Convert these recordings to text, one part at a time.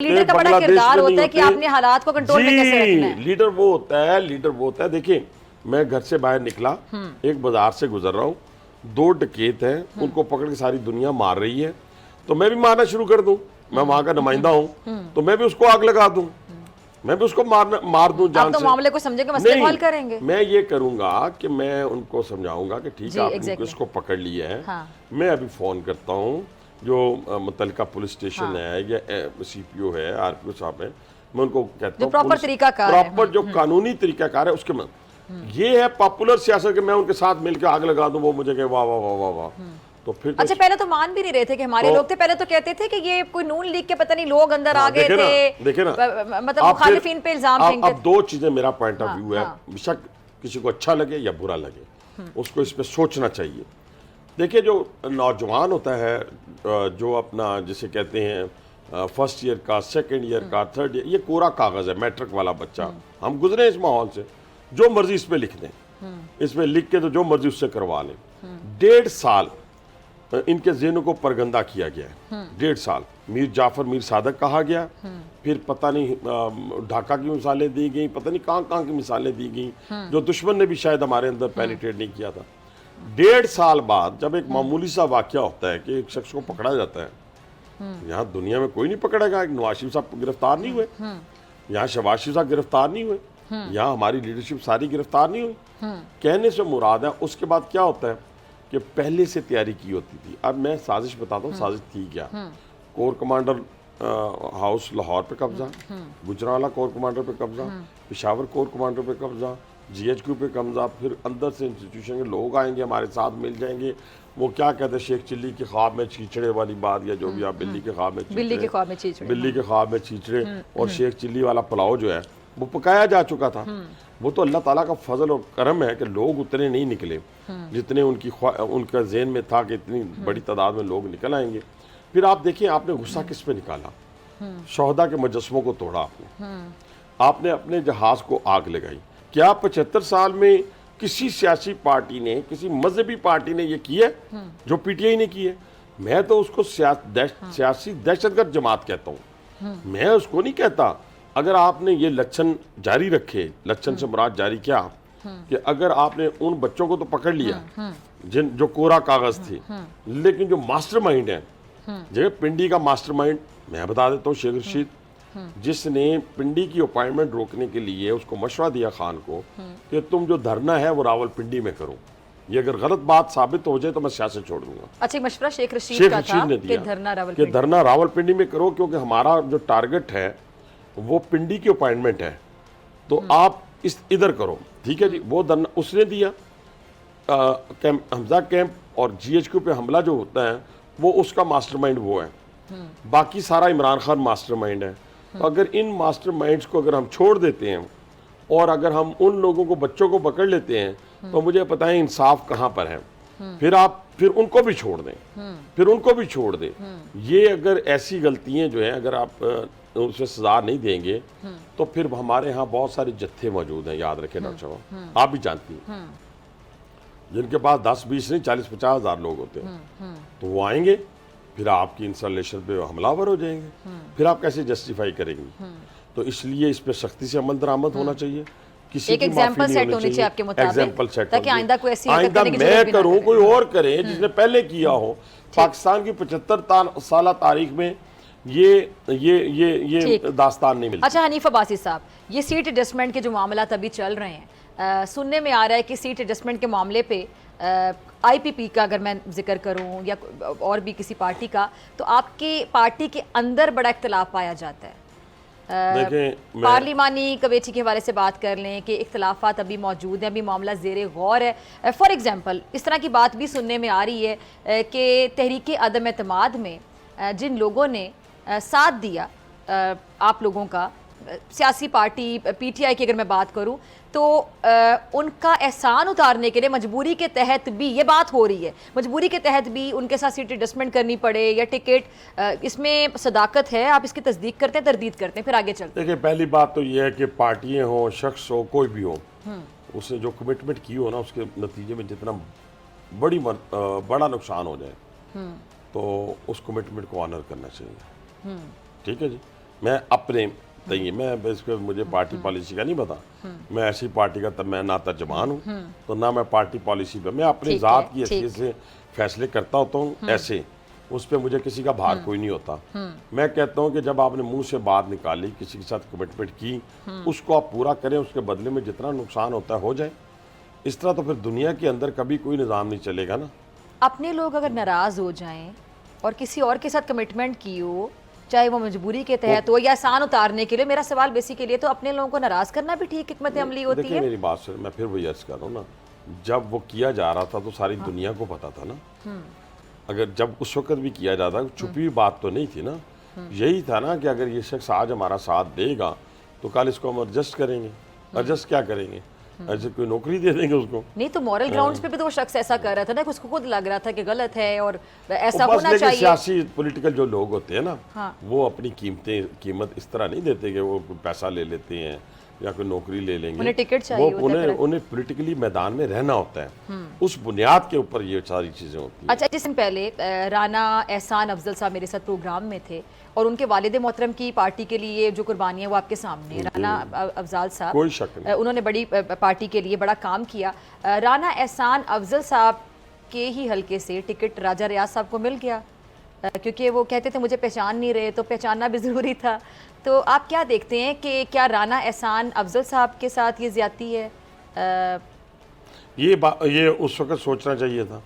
Leader का बड़ा किरदार होता है कि आपने हालात को कंट्रोल में कैसे रखना है। लीडर वो होता है। देखिए, मैं घर से बाहर निकला, एक बाजार से गुजर रहा हूँ, 2 डकैत हैं, उनको पकड़ के सारी दुनिया मार रही है, तो मैं भी मारना शुरू कर दूं। मैं वहां का नुमाइंदा हूं, तो मैं भी उसको आग लगा दूं, मैं भी उसको मार दूं जान तो से। मामले को समझेंगे, मसले को हल करेंगे। मैं ये करूंगा कि मैं उनको समझाऊंगा कि ठीक है, आपने इसको पकड़ लिया है, हाँ। मैं अभी फोन करता हूँ जो मुतलका पुलिस स्टेशन है या CPO है, RPO साहब है, मैं उनको कहता हूँ प्रॉपर तरीकाकार है, प्रॉपर जो कानूनी तरीकाकार है उसके में ये है पॉपुलर सियासत के मैं उनके साथ मिलकर आग लगा दूं, वो मुझे कहे वाह वाह वाह वाह वाह। तो फिर अच्छा, पहले तो मान भी नहीं रहे थे कि हमारे लोग थे, पहले तो कहते थे कि ये कोई नून लीग के पता नहीं लोग अंदर आ गए थे, देखे ना, मतलब मुखालिफिन पे इल्जाम फेंकते थे। अब 2 चीजें मेरा पॉइंट ऑफ व्यू है, बेशक किसी को अच्छा लगे या बुरा लगे, उसको इस पे सोचना चाहिए। देखिए, जो नौजवान होता है, जो अपना जिसे कहते हैं फर्स्ट ईयर का, सेकंड ईयर का, थर्ड ईयर, ये कोरा कागज है, मैट्रिक वाला बच्चा। हम गुजरे इस माहौल से, जो मर्जी इस पे लिख दें, इसमें लिख के तो जो मर्जी उससे करवा लें। 1.5 साल इनके ज़हनों को परगंदा किया गया है। 1.5 साल मीर जाफर मीर सादक कहा गया, फिर पता नहीं ढाका की मिसालें दी गई, पता नहीं कहाँ की मिसालें दी गई, जो दुश्मन ने भी शायद हमारे अंदर पेनिट्रेट नहीं किया था। 1.5 साल बाद जब एक मामूली सा वाकया होता है कि एक शख्स को पकड़ा जाता है, यहाँ दुनिया में कोई नहीं पकड़ेगा। नवाज शरीफ साहब गिरफ्तार नहीं हुए, यहाँ शहबाज शरीफ साहब गिरफ्तार नहीं हुए, यहाँ हमारी लीडरशिप सारी गिरफ्तार नहीं हुई। कहने से मुराद है उसके बाद क्या होता है कि पहले से तैयारी की होती थी। अब मैं साजिश बताता हूँ, साजिश थी क्या। कोर कमांडर हाउस लाहौर पे कब्जा, गुजरावाला कोर कमांडर पे कब्जा, पेशावर कोर कमांडर पे कब्जा, GHQ पे कब्जा, फिर अंदर से इंस्टीट्यूशन के लोग आएंगे, हमारे साथ मिल जाएंगे। वो क्या कहते हैं, शेख चिल्ली के ख्वाब में छींचड़े वाली बात, या जो भी आप बिल्ली के ख्वाब में छींचड़े, बिल्ली के ख्वाब में छींचड़े, और शेख चिल्ली वाला पुलाव जो है वो पकाया जा चुका था। वो तो अल्लाह ताला का फजल और करम है कि लोग उतने नहीं निकले जितने उनका ज़हन में था कि इतनी बड़ी तादाद में लोग निकल आएंगे। फिर आप देखिए, आपने गुस्सा किस पे निकाला, शोहदा के मुजस्समों को तोड़ा आपने अपने जहाज को आग लगाई। क्या 75 साल में किसी सियासी पार्टी ने, किसी मजहबी पार्टी ने ये किया जो PTI ने की है? मैं तो उसको सियासी दहशतगर्द जमात कहता हूँ, मैं उसको नहीं कहता। अगर आपने ये लक्षण जारी रखे, लक्षण से मुराद जारी क्या कि अगर आपने उन बच्चों को तो पकड़ लिया जो कोरा कागज थे, लेकिन जो मास्टरमाइंड है, जगह पिंडी का मास्टरमाइंड मैं बता देता हूँ, शेख रशीद, जिसने पिंडी की अपॉइंटमेंट रोकने के लिए उसको मशवरा दिया खान को कि तुम जो धरना है वो रावलपिंडी में करो, ये अगर गलत बात साबित हो जाए तो मैं सियासत छोड़ दूंगा। अच्छा, मशवरा शेख रशीद ने दिया कि धरना रावलपिंडी में करो, क्योंकि हमारा जो टारगेट है वो पिंडी की अपॉइंटमेंट है, तो आप इधर करो। ठीक है जी, वो धरना उसने दिया। हमजा कैंप और GHQ पे हमला जो होता है वो उसका मास्टरमाइंड वो है, बाकी सारा इमरान खान मास्टरमाइंड है। तो अगर इन मास्टरमाइंड्स को अगर हम छोड़ देते हैं और अगर हम उन लोगों को, बच्चों को पकड़ लेते हैं, तो मुझे पता है इंसाफ कहाँ पर है। फिर उनको भी छोड़ दें, ये अगर ऐसी गलतियां जो हैं अगर आप उसे सजा नहीं देंगे तो फिर हमारे यहाँ बहुत सारे जत्थे मौजूद हैं, याद रखें डॉक्टर साहब, आप भी जानती हैं, जिनके पास 10-20 नहीं 40-50 हज़ार लोग होते हैं, तो वो आएंगे, फिर आपकी इंस्टॉलेशन पे हमलावर हो जाएंगे, फिर आप कैसे जस्टिफाई करेंगी? तो इसलिए इस पे सख्ती से अमल दरामद होना चाहिए। किसी एक एग्जाम्पल सेट होनी चाहिए आपके मुताबिक, ताकि आइंदा कोई ऐसी आइंदा मैं करूं, कोई और करे जिसने पहले किया हो। पाकिस्तान की 75 साल तारीख में ये दास्तान नहीं मिलती। अच्छा, हनीफ अब्बासी साहब, ये सीट एडजस्टमेंट के जो मामला अभी चल रहे हैं, सुनने में आ रहा है कि सीट एडजस्टमेंट के मामले पे IPP का अगर मैं जिक्र करूं या और भी किसी पार्टी का, तो आपकी पार्टी के अंदर बड़ा इख्तलाफ पाया जाता है। पार्लिमानी कमेटी के हवाले से बात कर लें कि इख्तलाफात अभी मौजूद हैं, अभी मामला ज़ेरे गौर है। फॉर एग्जांपल, इस तरह की बात भी सुनने में आ रही है कि तहरीक अदम एतमाद में जिन लोगों ने साथ दिया आप लोगों का, सियासी पार्टी PTI की अगर मैं बात करूं, तो उनका एहसान उतारने के लिए मजबूरी के तहत भी ये बात हो रही है, मजबूरी के तहत भी उनके साथ सीट एडजस्टमेंट करनी पड़े या टिकट, इसमें सदाकत है? आप इसकी तस्दीक करते हैं, तरदीद करते हैं? फिर आगे चलते हैं। देखिए, पहली बात तो ये है कि पार्टियां हो, शख्स हो, कोई भी हो, उसने जो कमिटमेंट की हो ना, उसके नतीजे में जितना बड़ा नुकसान हो जाए तो उस कमिटमेंट को ऑनर करना चाहिए। ठीक है जी, मैं अपने तय मैं इसको मुझे पार्टी पॉलिसी का नहीं पता, मैं ऐसी पार्टी का तब मैं ना तर्जमान हूँ तो ना मैं पार्टी पॉलिसी पे, मैं अपनी ठीक ज़ात है, की हैसियत से फैसले करता होता हूँ ऐसे, उस पर मुझे किसी का भार कोई नहीं होता। मैं कहता हूँ कि जब आपने मुंह से बात निकाली, किसी के साथ कमिटमेंट की, उसको आप पूरा करें, उसके बदले में जितना नुकसान होता है हो जाए। इस तरह तो फिर दुनिया के अंदर कभी कोई निज़ाम नहीं चलेगा ना। अपने लोग अगर नाराज हो जाएं और किसी और के साथ कमिटमेंट की हो, चाहे वो मजबूरी के तहत हो या आसान उतारने के लिए, मेरा सवाल बेसिकली तो अपने लोगों को नाराज करना भी ठीक हिकमत अमली होती देखिए है। मेरी बात सुन, मैं फिर वही अर्ज कर रहा हूँ ना, जब वो किया जा रहा था तो सारी दुनिया को पता था ना। अगर जब उस वक्त भी किया जाता, छुपी हुई बात तो नहीं थी ना। यही था ना कि अगर ये शख्स आज हमारा साथ देगा तो कल इसको हम एडजस्ट करेंगे। एडजस्ट क्या करेंगे? ऐसे कोई नौकरी दे देंगे उसको। नहीं तो मॉरल ग्राउंड्स पे भी तो वो शख्स ऐसा कर रहा था ना कि उसको खुद लग रहा था कि गलत है और ऐसा बस होना लेकिन चाहिए। सियासी पॉलिटिकल जो लोग होते हैं ना, हाँ। वो अपनी कीमत इस तरह नहीं देते कि वो पैसा ले लेते हैं या कोई नौकरी ले लेंगे। उन्हें टिकट चाहिए होता है। उन्हें पॉलिटिकली मैदान में रहना होता है, उस बुनियाद के ऊपर ये सारी चीजें होती हैं। अच्छा, जिस दिन पहले राना एहसान अफजल साहब मेरे साथ प्रोग्राम में थे और उनके वालिद मोहतरम की पार्टी के लिए जो कुर्बानियाँ वो आपके सामने, राना अफजल साहब, कोई शक नहीं, उन्होंने बड़ी पार्टी के लिए बड़ा काम किया। राना एहसान अफजल साहब के ही हल्के से टिकट राजा रियाज साहब को मिल गया, क्योंकि वो कहते थे मुझे पहचान नहीं रहे तो पहचानना भी ज़रूरी था। तो आप क्या देखते हैं कि क्या राना एहसान अफजल साहब के साथ ये ज़्यादती है? ये उस वक्त सोचना चाहिए था।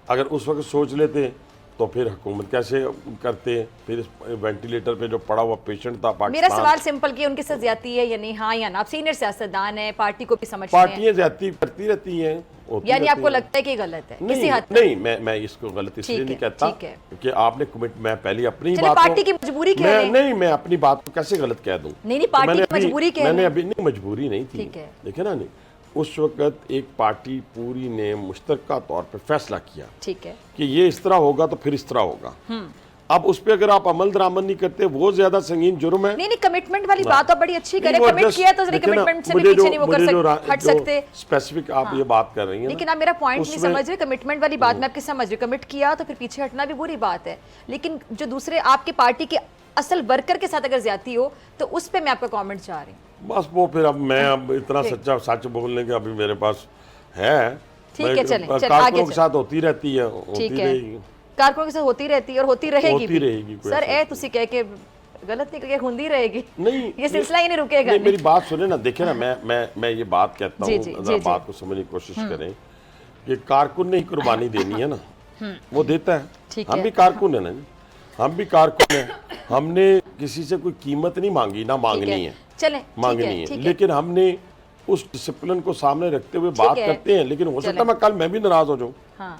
अगर उस वक्त सोच लेते तो फिर हुकूमत कैसे करते? फिर वेंटिलेटर पे जो पड़ा हुआ पेशेंट था पाकिस्तान। मेरा सवाल सिंपल कि उनके साथ ज्यादती है या नहीं, हाँ या ना? आप सीनियर सियासतदान है, पार्टी को भी समझते हैं। पार्टियां ज्यादती करती रहती हैं, यानी आपको लगता है कि गलत है किसी हद तक? नहीं, मैं इसको गलत इसलिए नहीं कहता क्योंकि आपने कमिट, मैं पहले अपनी बात पार्टी की मजबूरी कह रहे हैं। नहीं, मैं अपनी बात को कैसे गलत कह दूं? नहीं, पार्टी की मजबूरी कह रहे हैं। मैंने अभी नहीं, मजबूरी नहीं थी, देखे ना। नहीं, उस वक्त एक पार्टी पूरी ने मुश्तरका तौर पे फैसला किया, ठीक है, कि ये इस तरह होगा तो फिर इस तरह होगा। अब उस पे अगर आप अमल दरामद नहीं करते, वो ज्यादा संगीन जुर्म है। नहीं, कमिटमेंट वाली बात तो बड़ी अच्छी करे, कमिट किया तो कमिटमेंट से भी पीछे नहीं वो कर हट सकते। स्पेसिफिक आप ये बात कर रही हैं, लेकिन आप मेरा पॉइंट नहीं समझ रहे। कमिटमेंट वाली बात मैं आपकी समझ रही, कमिट किया तो फिर पीछे हटना भी बुरी बात है, लेकिन जो दूसरे आपके पार्टी के असल वर्कर के साथ अगर ज्यादती हो तो उस पे मैं आपका कमेंट चाह रही हूँ। बस वो फिर अब मैं अब इतना सच बोलने के अभी मेरे पास है। ठीक है, चलें कारकुनों के साथ होती रहती है, होती रहेगी, कारकुनों के साथ होती रहती है और होती रहेगी। सर ए तुसी कह के गलत नहीं, कह होती रहेगी नहीं, ये सिलसिला ही नहीं रुकेगा। मेरी बात सुने ना, देखे ना, मैं ये बात कहता हूँ, बात को समझने की कोशिश करें कि कारकुन ने ही कुर्बानी देनी है ना, वो देता है। हम भी कारकुन है ना, हम भी कारकुन हैं। हमने किसी से कोई कीमत नहीं मांगी, ना मांगनी है, चलें मांगनी है, लेकिन हमने उस डिसिप्लिन को सामने रखते हुए बात करते हैं। लेकिन हो सकता है कल मैं भी नाराज हो जाऊं,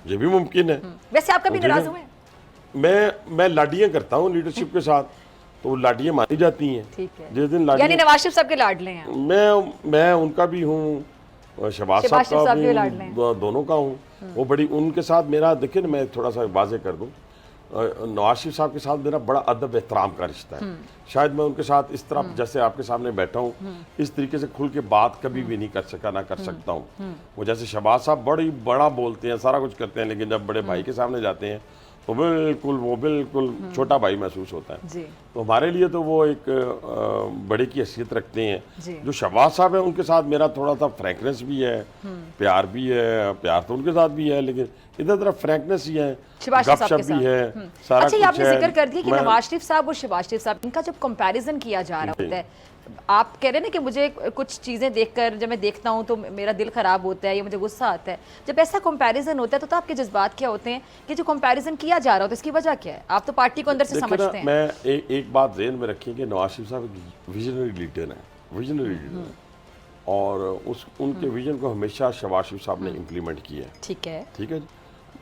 ये भी मुमकिन है। वैसे आप कभी नाराज हुए? मैं लाडियां करता हूँ लीडरशिप के साथ, तो लाडियां मानी जाती हैं। जिस दिन यानी नवाज शरीफ साहब के लाडले हैं, मैं उनका भी हूँ, शहबाज साहब का भी, दोनों का हूँ। वो बड़ी उनके साथ मेरा, देखिए ना, मैं थोड़ा सा वाजे कर दूं, नवाज शरीफ साहब के साथ मेरा बड़ा अदब एहतराम का रिश्ता है। शायद मैं उनके साथ इस तरह जैसे आपके सामने बैठा हूँ, इस तरीके से खुल के बात कभी भी नहीं कर सका, ना कर सकता हूँ। वो जैसे शहबाज साहब बड़ा बोलते हैं, सारा कुछ करते हैं, लेकिन जब बड़े भाई के सामने जाते हैं तो बिल्कुल छोटा भाई महसूस होता है। तो हमारे लिए तो वो एक बड़े की हैसियत रखते हैं। जो शहबाज साहब है उनके साथ मेरा थोड़ा सा फ्रैंकनेस भी है, प्यार भी है, प्यार तो उनके साथ भी है, लेकिन इधर तरफ फ्रैंकनेस ही है, गपशप भी है, सारा अच्छा, आपने जिक्र कर दिया कि नवाज शरीफ साहब और शहबाज शरीफ साहब, इनका जब कंपैरिजन किया जा रहा होता है, आप कह रहे हैं ना कि मुझे कुछ चीज़ें देखकर जब मैं देखता हूँ तो मेरा दिल ख़राब होता है या मुझे गुस्सा आता है। जब ऐसा कंपैरिजन होता है तो आपके जज्बात क्या होते हैं कि जो कंपैरिजन किया जा रहा होता है इसकी वजह क्या है? आप तो पार्टी को अंदर से समझते हैं। मैं एक बात ज़हन में रखिए कि नवाज शरीफ साहब विजनरी लीडर हैं, विजनरी लीडर हैं, और उनके विजन को हमेशा शहबाज शरीफ साहब ने इम्प्लीमेंट किया है। ठीक है,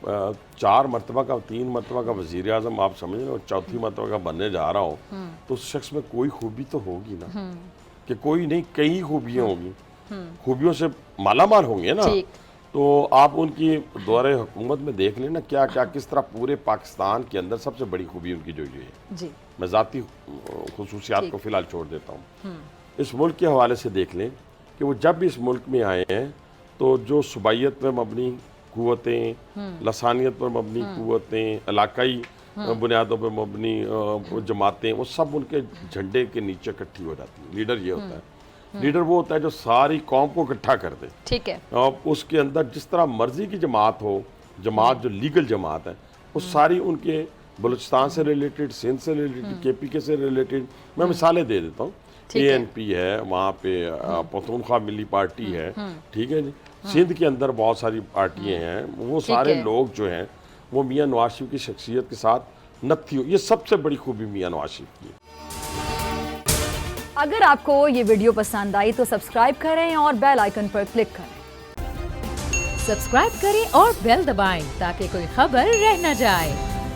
4 मरतबा का, 3 मरतबा का वज़ीर आज़म आप समझ रहे हो, 4थी मरतबा का बनने जा रहा हो, तो उस शख्स में कोई खूबी तो होगी ना, कि कोई नहीं कई खूबियाँ होंगी, खूबियों से मालामाल होंगे ना। तो आप उनकी दौरे हुकूमत में देख लेना क्या क्या किस तरह पूरे पाकिस्तान के अंदर सबसे बड़ी खूबी उनकी जो ये है। मैं ज़ाती खुसूसियात को फ़िलहाल छोड़ देता हूँ, इस मुल्क के हवाले से देख लें कि वो जब भी इस मुल्क में आए हैं तो जो सूबाइयत पर मबनी कुव्वतें, लसानियत पर मबनी कुव्वतें, इलाकाई बुनियादों पे मबनी वो जमातें, वो सब उनके झंडे के नीचे इकट्ठी हो जाती है। लीडर ये होता है, लीडर वो होता है जो सारी कौम को इकट्ठा कर दे। ठीक है। और उसके अंदर जिस तरह मर्जी की जमात हो, जमात जो लीगल जमात है, वो सारी उनके बलूचिस्तान से रिलेटेड, सिंध से रिलेटेड, KPK से रिलेटेड। मैं मिसालें दे देता हूँ। ANP है, वहाँ पे पख्तूनख्वा मिली पार्टी है, ठीक है जी। सिंध के अंदर बहुत सारी पार्टियां हैं, वो सारे लोग जो हैं वो मियाँ नवाज शरीफ की शख्सियत के साथ नत्थी हो। ये सबसे बड़ी खूबी मियाँ नवाज शरीफ की। अगर आपको ये वीडियो पसंद आई तो सब्सक्राइब करें और बेल आइकन पर क्लिक करें। सब्सक्राइब करें और बेल दबाएं ताकि कोई खबर रह न जाए।